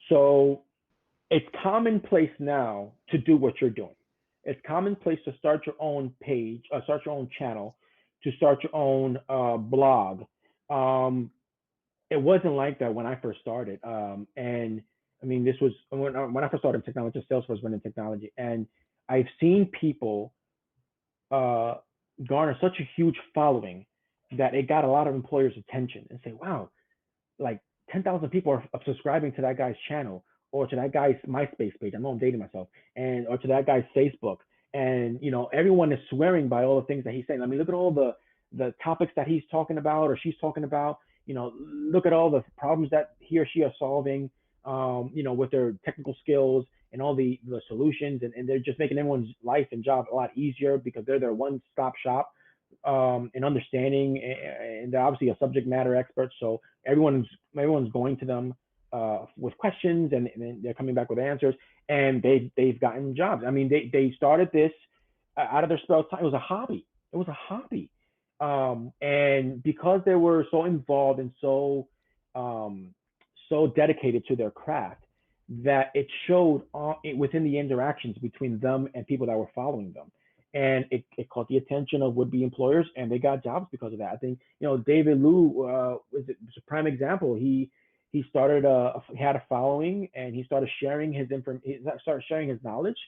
So it's commonplace now to do what you're doing. It's commonplace to start your own page, start your own channel, to start your own blog. Um, it wasn't like that when I first started. And I mean, this was when I first started in technology. Salesforce went in technology, and I've seen people uh, garner such a huge following that it got a lot of employers' attention and say, "Wow, like 10,000 people are subscribing to that guy's channel or to that guy's MySpace page. I know I'm dating myself, and or to that guy's Facebook, and everyone is swearing by all the things that he's saying. I mean, look at all the topics that he's talking about or she's talking about. Look at all the problems that he or she are solving. With their technical skills and all the solutions, and they're just making everyone's life and job a lot easier because they're their one-stop shop and understanding, and they're obviously a subject matter expert. So everyone's going to them with questions, and they're coming back with answers, and they've gotten jobs. I mean, they started this out of their spare time. It was a hobby. It was a hobby, and because they were so involved and so dedicated to their craft, that it showed within the interactions between them and people that were following them. And it caught the attention of would-be employers, and they got jobs because of that. I think David Liu was a prime example. He started he had a following, and he started sharing he started sharing his knowledge,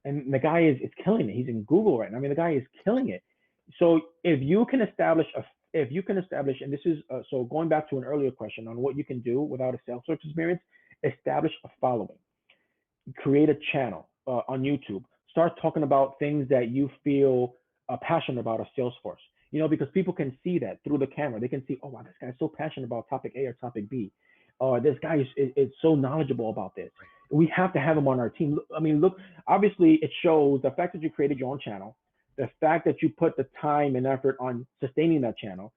and the guy is killing it. He's in Google right now. I mean, the guy is killing it. So if you can establish, and this is so going back to an earlier question on what you can do without a sales search experience, establish a following, create a channel on YouTube, start talking about things that you feel passionate about of Salesforce. Because people can see that through the camera. They can see, oh wow, this guy's so passionate about topic A or topic B. This guy is so knowledgeable about this. We have to have him on our team. I mean, look, obviously it shows the fact that you created your own channel, the fact that you put the time and effort on sustaining that channel,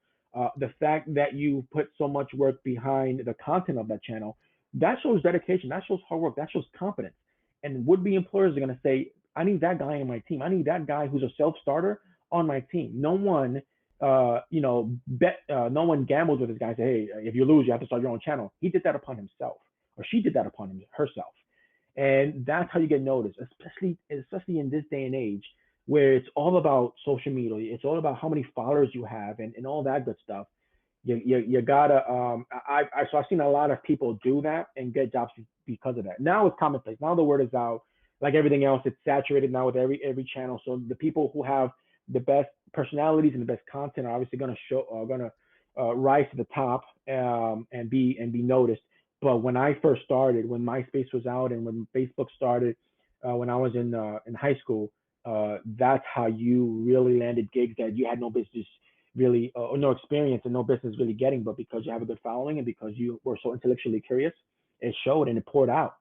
the fact that you put so much work behind the content of that channel, that shows dedication, that shows hard work, that shows competence. And would-be employers are going to say, I need that guy on my team. I need that guy who's a self-starter on my team. No one, no one gambles with this guy. Say, hey, if you lose, you have to start your own channel. He did that upon himself, or she did that upon herself, and that's how you get noticed. Especially in this day and age, where it's all about social media. It's all about how many followers you have, and all that good stuff. You gotta so I've seen a lot of people do that and get jobs because of that. Now it's commonplace. Now the word is out. Like everything else, it's saturated now with every channel. So the people who have the best personalities and the best content are obviously gonna rise to the top, and be noticed. But when I first started, when MySpace was out and when Facebook started, when I was in high school, that's how you really landed gigs that you had no business really, or no experience and no business really getting, but because you have a good following and because you were so intellectually curious, it showed and it poured out.